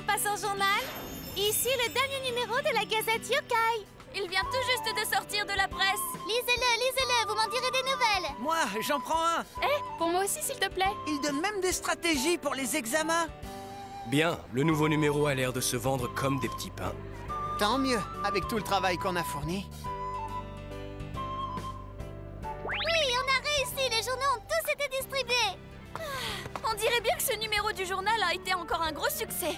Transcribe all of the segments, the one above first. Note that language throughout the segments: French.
un passant journal. Ici le dernier numéro de la Gazette Yokai. Il vient tout juste de sortir de la presse. Lisez-le, vous m'en direz des nouvelles. Moi, j'en prends un. Pour moi aussi, s'il te plaît. Il donne même des stratégies pour les examens. Bien, le nouveau numéro a l'air de se vendre comme des petits pains. Tant mieux, avec tout le travail qu'on a fourni. Oui, on a réussi, les journaux ont tous été distribués. On dirait bien que ce numéro du journal a été encore un gros succès.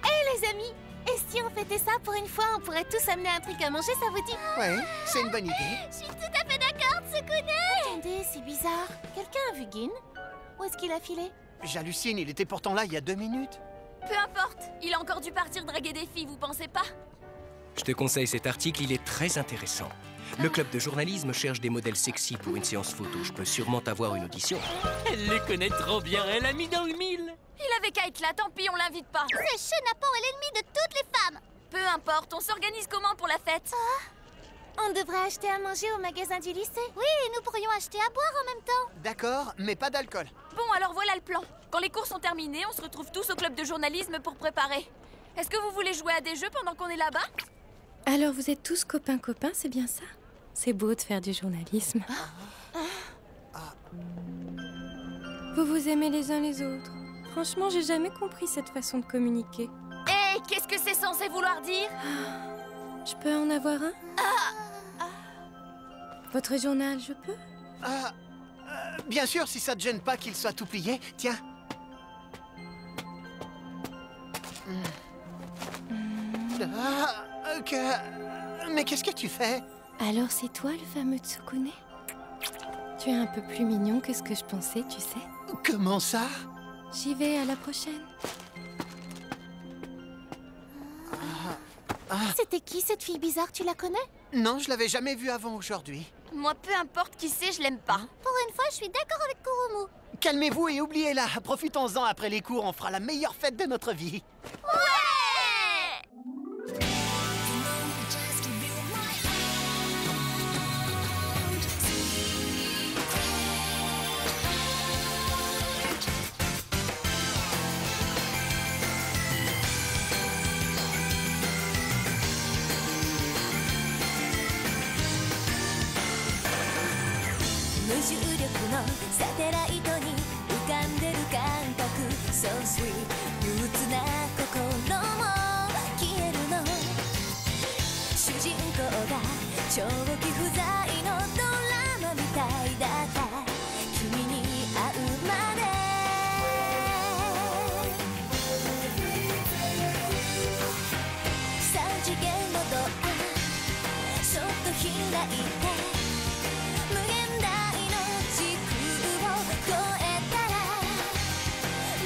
Hé les amis, et si on fêtait ça pour une fois, on pourrait tous amener un truc à manger, ça vous dit? Ouais, c'est une bonne idée. Je suis tout à fait d'accord, Tsukune. Attendez, c'est bizarre. Quelqu'un a vu Gin? Où est-ce qu'il a filé? J'hallucine, il était pourtant là il y a 2 minutes. Peu importe, il a encore dû partir draguer des filles, vous pensez pas? Je te conseille cet article, il est très intéressant. Le club de journalisme cherche des modèles sexy pour une séance photo. Je peux sûrement avoir une audition. Elle les connaît trop bien, elle a mis dans le mille. Il avait qu'à être là, tant pis, on l'invite pas. Ce chenapan est l'ennemi de toutes les femmes. Peu importe, on s'organise comment pour la fête? On devrait acheter à manger au magasin du lycée. Oui, et nous pourrions acheter à boire en même temps. D'accord, mais pas d'alcool. Bon, alors voilà le plan. Quand les cours sont terminés, on se retrouve tous au club de journalisme pour préparer. Est-ce que vous voulez jouer à des jeux pendant qu'on est là-bas? Alors vous êtes tous copains-copains, c'est bien ça? C'est beau de faire du journalisme. Vous vous aimez les uns les autres. Franchement, j'ai jamais compris cette façon de communiquer. Hé, qu'est-ce que c'est censé vouloir dire? Je peux en avoir un? Votre journal, je peux? Bien sûr, si ça te gêne pas qu'il soit tout plié. Tiens. Ok. Mais qu'est-ce que tu fais? Alors c'est toi le fameux Tsukune? Tu es un peu plus mignon que ce que je pensais, tu sais. Comment ça? J'y vais, à la prochaine. C'était qui cette fille bizarre, tu la connais? Non, je l'avais jamais vue avant aujourd'hui. Moi, peu importe qui c'est, je l'aime pas. Pour une fois, je suis d'accord avec Kurumu. Calmez-vous et oubliez-la. Profitons-en après les cours, on fera la meilleure fête de notre vie. So sweet 憂鬱な心も消えるの主人公が長期不在のドラマみたいだった君に会うまで3次元のドアそっと開いて無限大の時空を越えたら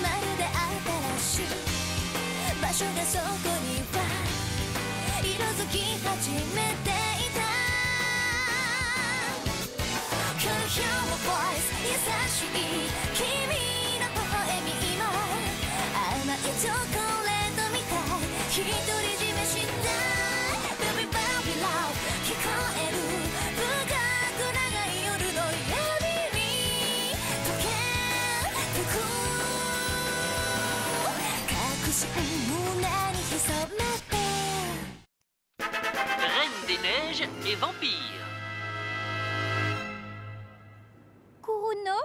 まるで新しい場所がそこには色づき始めていた Can you hear my voice 優しい君の微笑み今甘いチョコレートみたい独り占めしたい Baby baby love 聞こえる深く長い夜の闇に溶けてく隠し胸に潜めて Reine des neiges et vampire. Kuruno?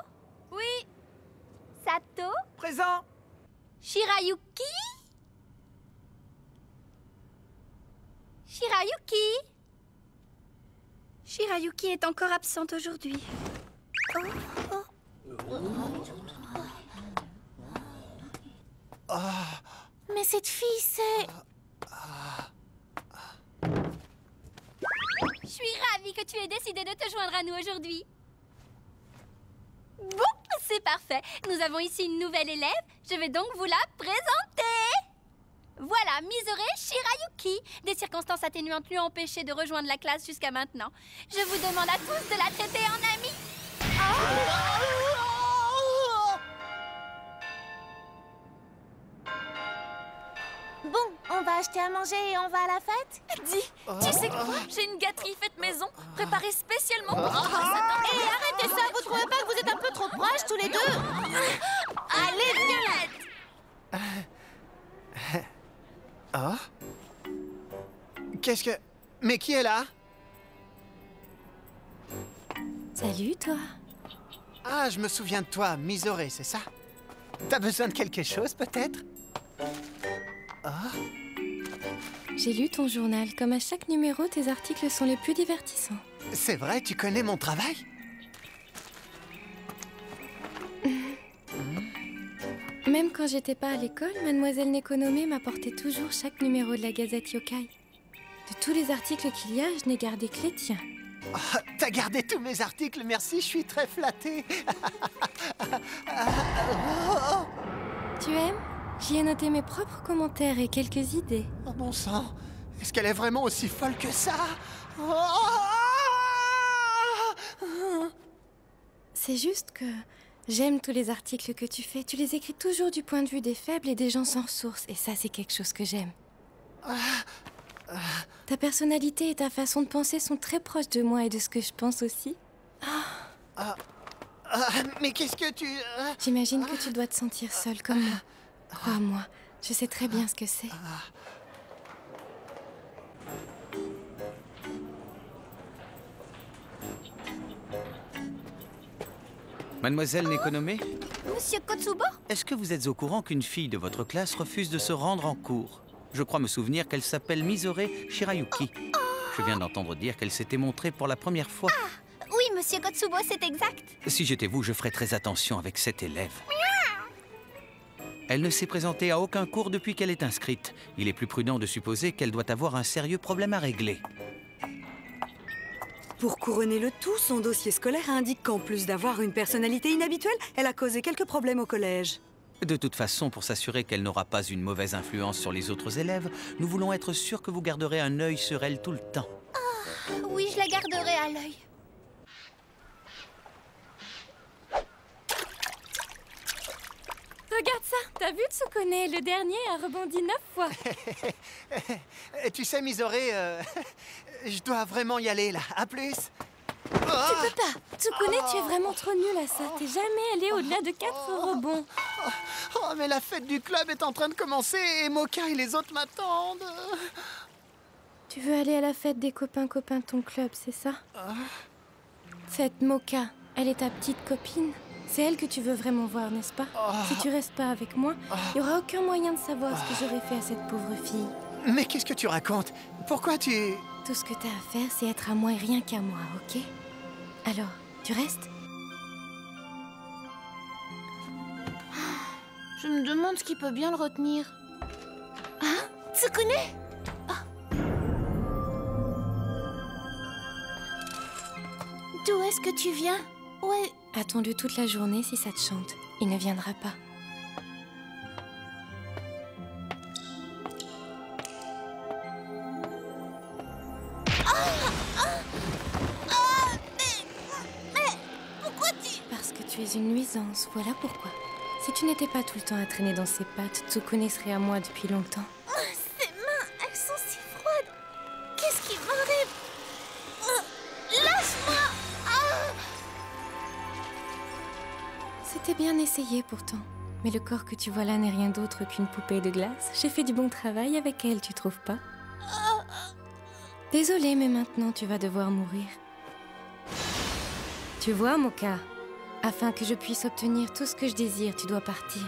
Oui, Sato? Présent. Shirayuki? Shirayuki? Shirayuki est encore absente aujourd'hui. Mais cette fille, c'est... Je suis ravie que tu aies décidé de te joindre à nous aujourd'hui. Bon, c'est parfait. Nous avons ici une nouvelle élève. Je vais donc vous la présenter. Voilà, Misore Shirayuki. Des circonstances atténuantes lui ont empêché de rejoindre la classe jusqu'à maintenant. Je vous demande à tous de la traiter en amie. Bon, on va acheter à manger et on va à la fête? dis, tu sais quoi? J'ai une gâterie faite maison, préparée spécialement pour toi. Hé, arrêtez ça, vous trouvez pas que vous êtes un peu trop proches tous les deux? Allez, viens! Qu'est-ce que... Mais qui est là? Salut, toi. Ah, je me souviens de toi, Misoré, c'est ça? T'as besoin de quelque chose, peut-être? J'ai lu ton journal. Comme à chaque numéro, tes articles sont les plus divertissants. C'est vrai, tu connais mon travail? Même quand j'étais pas à l'école, Mademoiselle Nekonome m'apportait toujours chaque numéro de la Gazette Yokai. De tous les articles qu'il y a, je n'ai gardé que les tiens. Oh, t'as gardé tous mes articles, merci, je suis très flattée. Tu aimes? J'y ai noté mes propres commentaires et quelques idées. Oh bon sang, est-ce qu'elle est vraiment aussi folle que ça? C'est juste que j'aime tous les articles que tu fais. Tu les écris toujours du point de vue des faibles et des gens sans ressources. Et ça, c'est quelque chose que j'aime. Ta personnalité et ta façon de penser sont très proches de moi et de ce que je pense aussi. Mais qu'est-ce que tu... J'imagine que tu dois te sentir seule comme moi. Crois-moi, je sais très bien ce que c'est. Mademoiselle Nekonome, Monsieur Kotsubo? est-ce que vous êtes au courant qu'une fille de votre classe refuse de se rendre en cours? Je crois me souvenir qu'elle s'appelle Misoré Shirayuki. Je viens d'entendre dire qu'elle s'était montrée pour la première fois. Oui, Monsieur Kotsubo, c'est exact. Si j'étais vous, je ferais très attention avec cette élève. Elle ne s'est présentée à aucun cours depuis qu'elle est inscrite. Il est plus prudent de supposer qu'elle doit avoir un sérieux problème à régler. Pour couronner le tout, son dossier scolaire indique qu'en plus d'avoir une personnalité inhabituelle, elle a causé quelques problèmes au collège. De toute façon, pour s'assurer qu'elle n'aura pas une mauvaise influence sur les autres élèves, nous voulons être sûrs que vous garderez un œil sur elle tout le temps. Oui, je la garderai à l'œil. Regarde ça, t'as vu Tsukune? Le dernier a rebondi 9 fois. Tu sais, Misoré, je dois vraiment y aller, là. À plus. Tu peux pas. Tsukune, tu es vraiment trop nul à ça. T'es jamais allé au-delà de 4 rebonds. Oh, mais la fête du club est en train de commencer et Moka et les autres m'attendent. Tu veux aller à la fête des copains-copains de ton club, c'est ça? Cette Moka, elle est ta petite copine? C'est elle que tu veux vraiment voir, n'est-ce pas? Si tu restes pas avec moi, il n'y aura aucun moyen de savoir ce que j'aurais fait à cette pauvre fille. Mais qu'est-ce que tu racontes? Pourquoi tu... Tout ce que t'as à faire, c'est être à moi et rien qu'à moi, ok? Alors, tu restes? Je me demande ce qui peut bien le retenir. Hein? Tsukune? D'où est-ce que tu viens? Ouais. Attends-le toute la journée si ça te chante. Il ne viendra pas. Mais pourquoi tu... Parce que tu es une nuisance, voilà pourquoi. Si tu n'étais pas tout le temps à traîner dans ses pattes, Tsukune serait à moi depuis longtemps. Ses mains, elles sont si froides. Qu'est-ce qui m'arrive? Lâche-moi! C'était bien essayé pourtant. Mais le corps que tu vois là n'est rien d'autre qu'une poupée de glace. J'ai fait du bon travail avec elle, tu trouves pas? Désolée, mais maintenant tu vas devoir mourir. Tu vois, Moka, afin que je puisse obtenir tout ce que je désire, tu dois partir.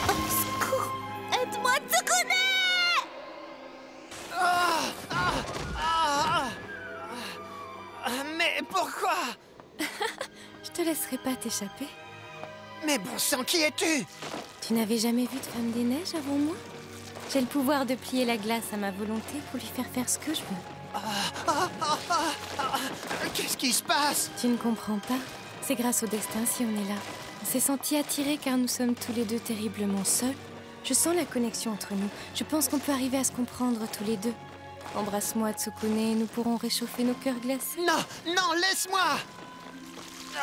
Au secours! Aide-moi, Tsukune! Mais pourquoi? Je te laisserai pas t'échapper. Mais bon sang, qui es-tu? Tu n'avais jamais vu de femme des neiges avant moi? J'ai le pouvoir de plier la glace à ma volonté pour lui faire faire ce que je veux. Qu'est-ce qui se passe? Tu ne comprends pas? C'est grâce au destin si on est là. On s'est sentis attirés car nous sommes tous les deux terriblement seuls. Je sens la connexion entre nous. Je pense qu'on peut arriver à se comprendre tous les deux. Embrasse-moi, Tsukune, et nous pourrons réchauffer nos cœurs glacés. Non, non, laisse-moi!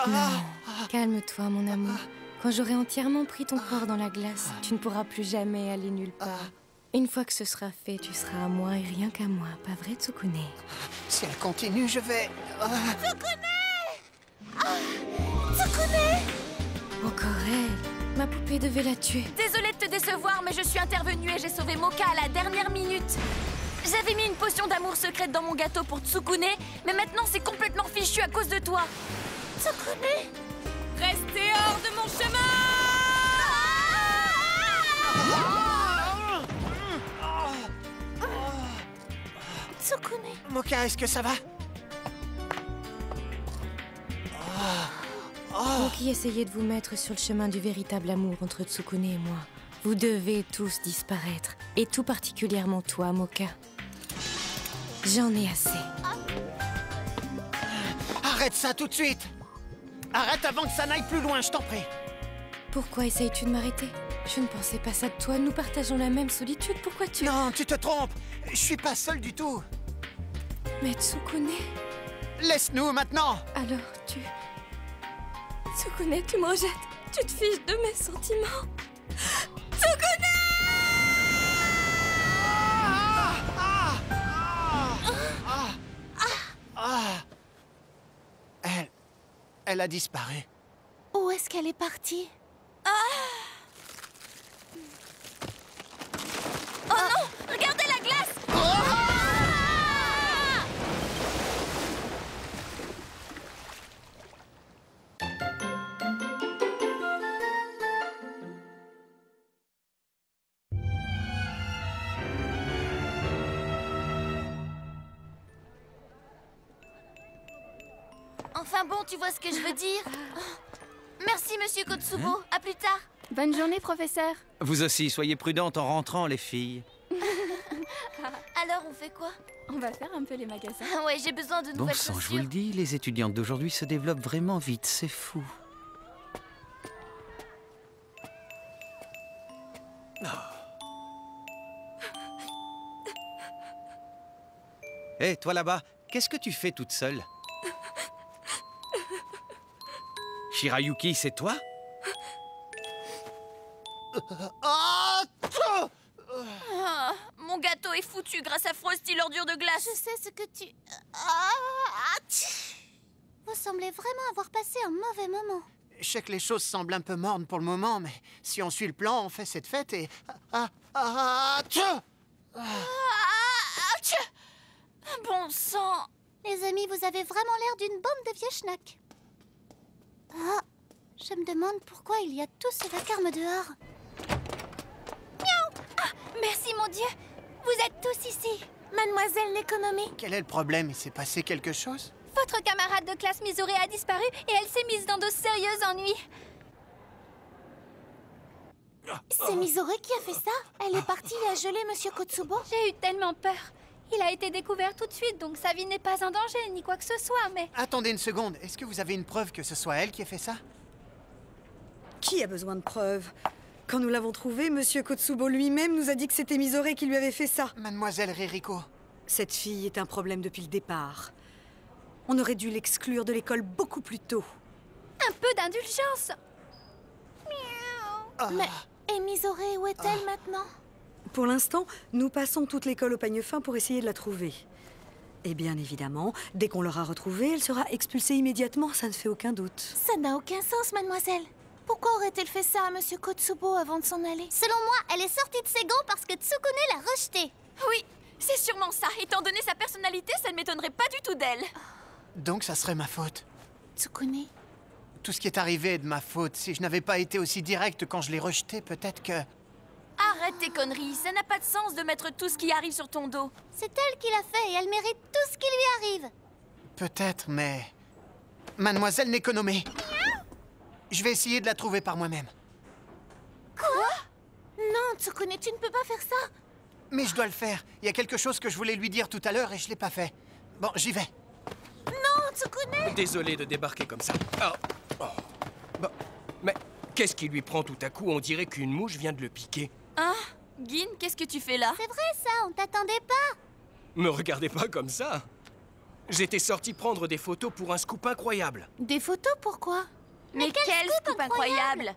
Non, calme-toi, mon amour. Quand j'aurai entièrement pris ton corps dans la glace, tu ne pourras plus jamais aller nulle part. Une fois que ce sera fait, tu seras à moi et rien qu'à moi. Pas vrai, Tsukune? Si elle continue, je vais... Tsukune! Encore elle. Ma poupée devait la tuer. Désolée de te décevoir, mais je suis intervenue et j'ai sauvé Moka à la dernière minute. J'avais mis une potion d'amour secrète dans mon gâteau pour Tsukune, mais maintenant c'est complètement fichu à cause de toi. Tsukune! Restez hors de mon chemin! Tsukune! Moka, est-ce que ça va? Moki, essayez de vous mettre sur le chemin du véritable amour entre Tsukune et moi. Vous devez tous disparaître. Et tout particulièrement toi, Moka. J'en ai assez. Arrête ça tout de suite! Arrête avant que ça n'aille plus loin, je t'en prie! Pourquoi essayes-tu de m'arrêter? Je ne pensais pas ça de toi. Nous partageons la même solitude. Pourquoi tu... Non, tu te trompes! Je suis pas seul du tout! Mais Tsukune... Laisse-nous maintenant! Alors tu... Tsukune, tu me rejettes. Tu te fiches de mes sentiments. Tsukune! Elle a disparu. Où est-ce qu'elle est partie? Oh non! Regardez la glace! Enfin bon, tu vois ce que je veux dire? Merci, monsieur Kotsubo. À plus tard. Bonne journée, professeur. Vous aussi, soyez prudentes en rentrant, les filles. Alors, on fait quoi? On va faire un peu les magasins. Ah ouais, j'ai besoin de Bon nouvelles sang, je vous chaussures. le dis, les étudiantes d'aujourd'hui se développent vraiment vite, c'est fou. Hé, toi là-bas, qu'est-ce que tu fais toute seule? Shirayuki, c'est toi? Ah, mon gâteau est foutu grâce à Frosty, l'ordure de glace. Je sais ce que tu... Vous semblez vraiment avoir passé un mauvais moment. Je sais que les choses semblent un peu mornes pour le moment, mais si on suit le plan, on fait cette fête et... Bon sang! Les amis, vous avez vraiment l'air d'une bande de vieux schnacks. Ah, je me demande pourquoi il y a tout ce vacarme dehors. Miaou! Ah, merci mon Dieu! Vous êtes tous ici. Mademoiselle l'économie. Quel est le problème? Il s'est passé quelque chose? Votre camarade de classe Misore a disparu et elle s'est mise dans de sérieux ennuis. C'est Misore qui a fait ça? Elle est partie et a gelé monsieur Kotsubo? J'ai eu tellement peur. Il a été découvert tout de suite, donc sa vie n'est pas en danger, ni quoi que ce soit, mais... Attendez une seconde, est-ce que vous avez une preuve que ce soit elle qui a fait ça? Qui a besoin de preuves? Quand nous l'avons trouvé, monsieur Kotsubo lui-même nous a dit que c'était Misore qui lui avait fait ça. Mademoiselle Ririko. Cette fille est un problème depuis le départ. On aurait dû l'exclure de l'école beaucoup plus tôt. Un peu d'indulgence. Mais... Et Misore, où est-elle maintenant? Pour l'instant, nous passons toute l'école au peigne fin pour essayer de la trouver. Et bien évidemment, dès qu'on l'aura retrouvée, elle sera expulsée immédiatement, ça ne fait aucun doute. Ça n'a aucun sens, mademoiselle. Pourquoi aurait-elle fait ça à monsieur Kotsubo avant de s'en aller? Selon moi, elle est sortie de ses gonds parce que Tsukune l'a rejetée. Oui, c'est sûrement ça. Étant donné sa personnalité, ça ne m'étonnerait pas du tout d'elle. Donc ça serait ma faute. Tsukune? Tout ce qui est arrivé est de ma faute. Si je n'avais pas été aussi direct quand je l'ai rejetée, peut-être que... Arrête tes conneries, ça n'a pas de sens de mettre tout ce qui arrive sur ton dos. C'est elle qui l'a fait et elle mérite tout ce qui lui arrive. Peut-être, mais... Mademoiselle Nekonome. Je vais essayer de la trouver par moi-même. Quoi? Non, Tsukune, tu ne peux pas faire ça. Mais je dois le faire. Il y a quelque chose que je voulais lui dire tout à l'heure et je l'ai pas fait. Bon, j'y vais. Non, Tsukune! Désolé de débarquer comme ça. Bon, mais qu'est-ce qui lui prend tout à coup? On dirait qu'une mouche vient de le piquer. Hein? Gin, qu'est-ce que tu fais là? C'est vrai ça, on t'attendait pas. Me regardez pas comme ça. J'étais sorti prendre des photos pour un scoop incroyable. Des photos, pourquoi? Mais quel scoop incroyable!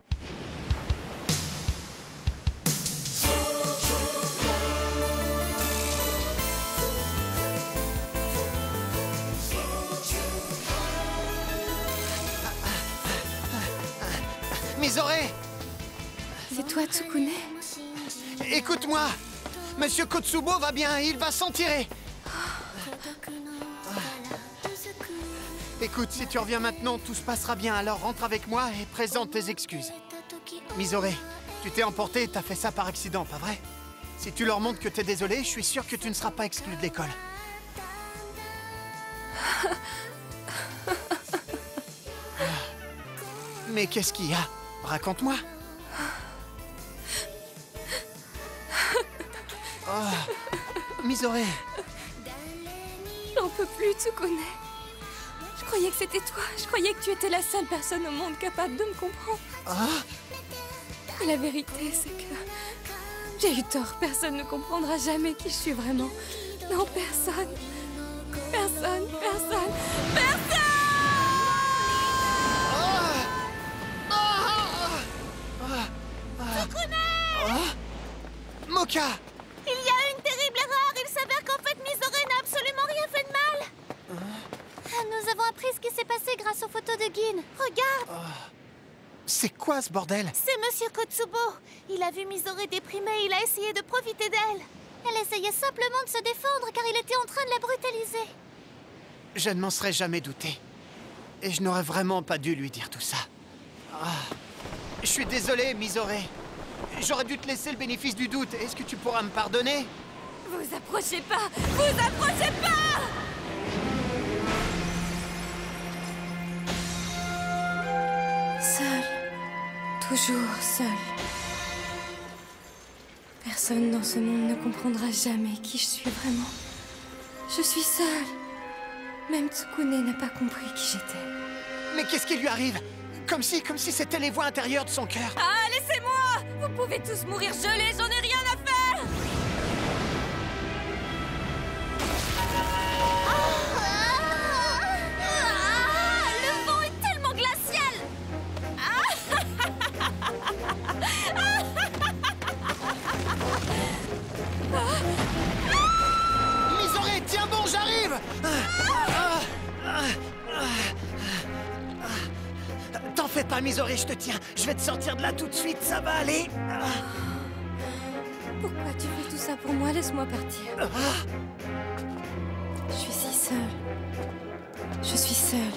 Misore! C'est toi, Tsukune? Écoute-moi! Monsieur Kotsubo va bien, il va s'en tirer. Écoute, si tu reviens maintenant, tout se passera bien. Alors rentre avec moi et présente tes excuses. Misore, tu t'es emporté et t'as fait ça par accident, pas vrai? Si tu leur montres que t'es désolé, je suis sûr que tu ne seras pas exclu de l'école. Mais qu'est-ce qu'il y a? Raconte-moi. Oh, Misore. J'en peux plus, Tsukune. Je croyais que c'était toi. Je croyais que tu étais la seule personne au monde capable de me comprendre. Ah, Et la vérité, c'est que j'ai eu tort. Personne ne comprendra jamais qui je suis vraiment. Non, personne. Personne, personne, personne! Moka! Il y a une terrible erreur. Il s'avère qu'en fait, Misore n'a absolument rien fait de mal. Nous avons appris ce qui s'est passé grâce aux photos de Gin. Regarde! C'est quoi ce bordel? C'est Monsieur Kotsubo. Il a vu Misore déprimée. Il a essayé de profiter d'elle. Elle essayait simplement de se défendre car il était en train de la brutaliser. Je ne m'en serais jamais douté. Et je n'aurais vraiment pas dû lui dire tout ça. Je suis désolé, Misore. J'aurais dû te laisser le bénéfice du doute. Est-ce que tu pourras me pardonner? Vous approchez pas! Vous approchez pas! Seule. Toujours seule. Personne dans ce monde ne comprendra jamais qui je suis vraiment. Je suis seule. Même Tsukune n'a pas compris qui j'étais. Mais qu'est-ce qui lui arrive? Comme si c'était les voix intérieures de son cœur. Ah, laissez-moi! Vous pouvez tous mourir gelés, j'en ai rien à faire! Le vent est tellement glacial. Misore, tiens bon, j'arrive! T'en fais pas, Misore, je te tiens. Je vais te sortir de là tout de suite, ça va aller. Pourquoi tu fais tout ça pour moi? Laisse-moi partir. Je suis si seule. Je suis seule.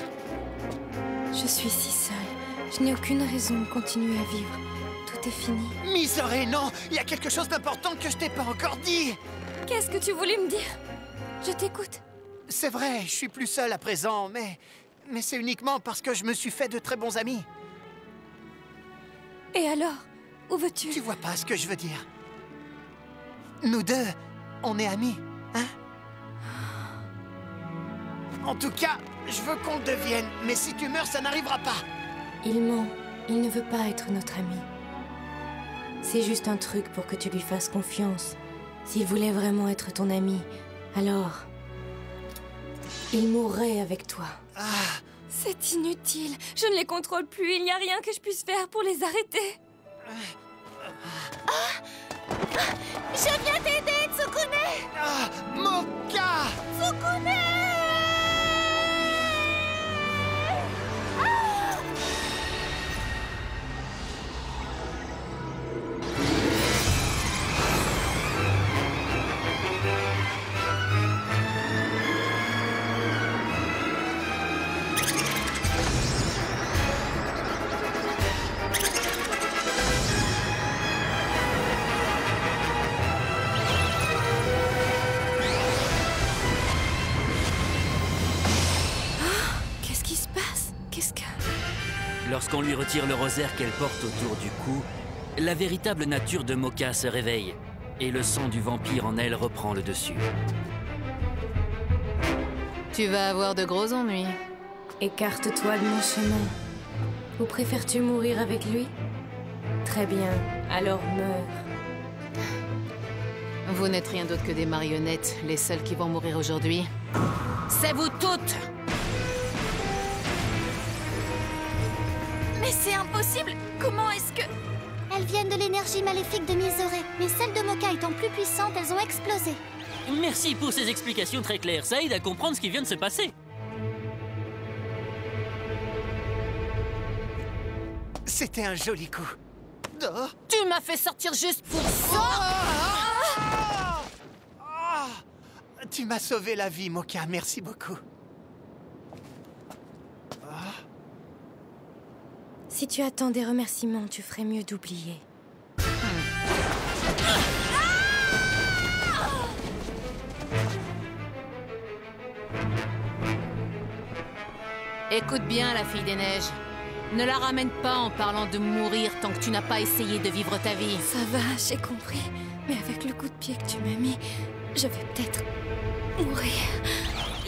Je suis si seule. Je n'ai aucune raison de continuer à vivre. Tout est fini. Misore, non! Il y a quelque chose d'important que je t'ai pas encore dit! Qu'est-ce que tu voulais me dire? Je t'écoute. C'est vrai, je suis plus seul à présent, mais c'est uniquement parce que je me suis fait de très bons amis. Et alors? Où veux-tu? Tu vois pas ce que je veux dire? Nous deux, on est amis, hein? En tout cas, je veux qu'on le devienne, mais si tu meurs, ça n'arrivera pas. Il ment. Il ne veut pas être notre ami. C'est juste un truc pour que tu lui fasses confiance. S'il voulait vraiment être ton ami, alors... il mourrait avec toi. C'est inutile. Je ne les contrôle plus. Il n'y a rien que je puisse faire pour les arrêter. Je viens t'aider, Tsukune! Moka! Tsukune! Lorsqu'on lui retire le rosaire qu'elle porte autour du cou, la véritable nature de Moka se réveille et le sang du vampire en elle reprend le dessus. Tu vas avoir de gros ennuis. Écarte-toi de mon chemin. Ou préfères-tu mourir avec lui? Très bien, alors meurs. Vous n'êtes rien d'autre que des marionnettes. Les seuls qui vont mourir aujourd'hui, c'est vous toutes! Mais c'est impossible! Comment est-ce que... Elles viennent de l'énergie maléfique de Misore, mais celles de Moka étant plus puissantes, elles ont explosé. Merci pour ces explications très claires. Ça aide à comprendre ce qui vient de se passer. C'était un joli coup. Tu m'as fait sortir juste pour ça! Tu m'as sauvé la vie, Mocha. Merci beaucoup. Si tu attends des remerciements, tu ferais mieux d'oublier. Écoute bien, la fille des neiges. Ne la ramène pas en parlant de mourir tant que tu n'as pas essayé de vivre ta vie. Ça va, j'ai compris. Mais avec le coup de pied que tu m'as mis, je vais peut-être mourir.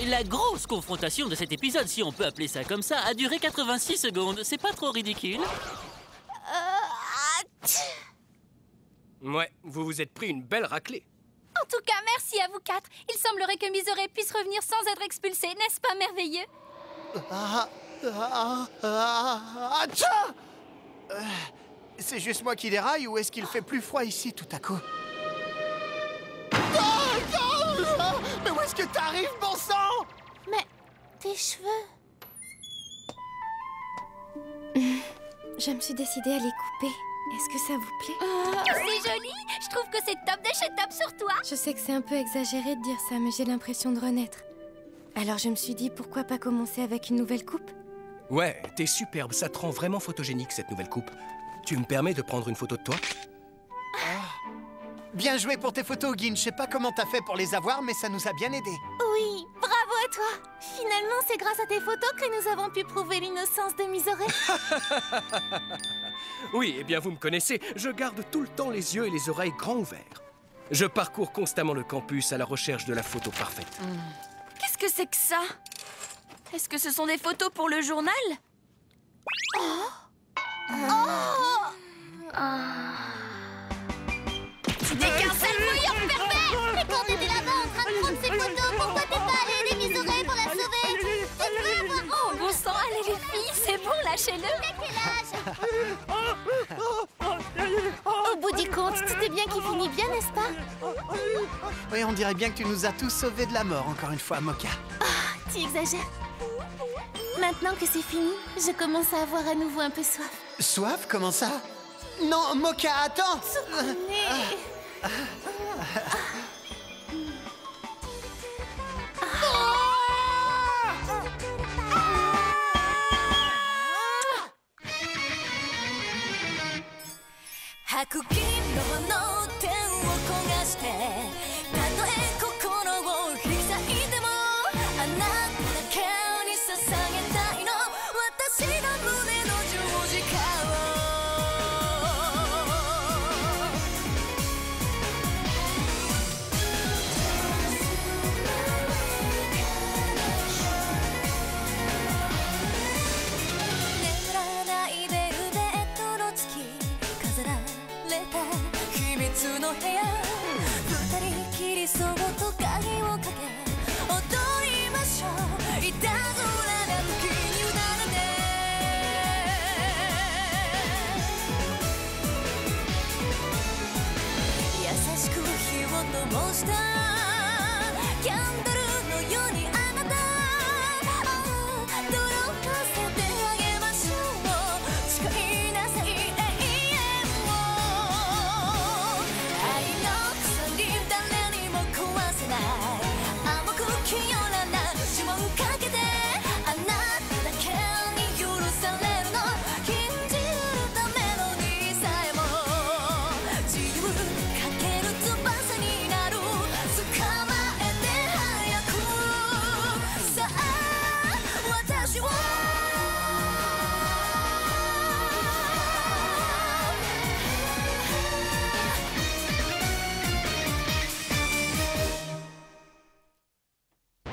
La grosse confrontation de cet épisode, si on peut appeler ça comme ça, a duré 86 secondes. C'est pas trop ridicule? Ouais, vous vous êtes pris une belle raclée. En tout cas, merci à vous quatre. Il semblerait que Miseure puisse revenir sans être expulsée, n'est-ce pas merveilleux? Tiens! C'est juste moi qui déraille ou est-ce qu'il fait plus froid ici tout à coup? Mais où est-ce que t'arrives, bon sang? Mais tes cheveux... Je me suis décidée à les couper. Est-ce que ça vous plaît? C'est joli. Je trouve que c'est top de chez top sur toi. Je sais que c'est un peu exagéré de dire ça, mais j'ai l'impression de renaître. Alors je me suis dit, pourquoi pas commencer avec une nouvelle coupe? Ouais, t'es superbe, ça te rend vraiment photogénique cette nouvelle coupe. Tu me permets de prendre une photo de toi? Bien joué pour tes photos, Gin. Je sais pas comment t'as fait pour les avoir, mais ça nous a bien aidés. Oui, bravo à toi. Finalement, c'est grâce à tes photos que nous avons pu prouver l'innocence de Miseure. Oui, eh bien vous me connaissez, je garde tout le temps les yeux et les oreilles grands ouverts. Je parcours constamment le campus à la recherche de la photo parfaite. Qu'est-ce que c'est que ça? Est-ce que ce sont des photos pour le journal? Tu n'es qu'un seul fouilleur pervers. Mais quand t'étais là-bas en train de prendre ses photos, pourquoi t'es pas allé aider Miseure pour la sauver? Oh, bon sang, allez les filles, c'est bon, lâchez-le. T'as quel âge? Au bout du compte, tout est bien qui finit bien, n'est-ce pas? Oui, on dirait bien que tu nous as tous sauvés de la mort, encore une fois, Mocha. Tu exagères. Maintenant que c'est fini, je commence à avoir à nouveau un peu soif. Soif? Comment ça? Non, Mocha, attends!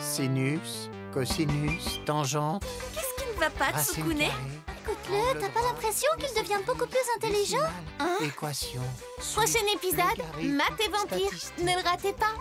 Sinus, cosinus, tangente... Qu'est-ce qui ne va pas, Tsukune? Écoute-le, t'as pas l'impression qu'il devient beaucoup plus intelligent? Équation... Prochain épisode, maths et vampires. Ne le ratez pas.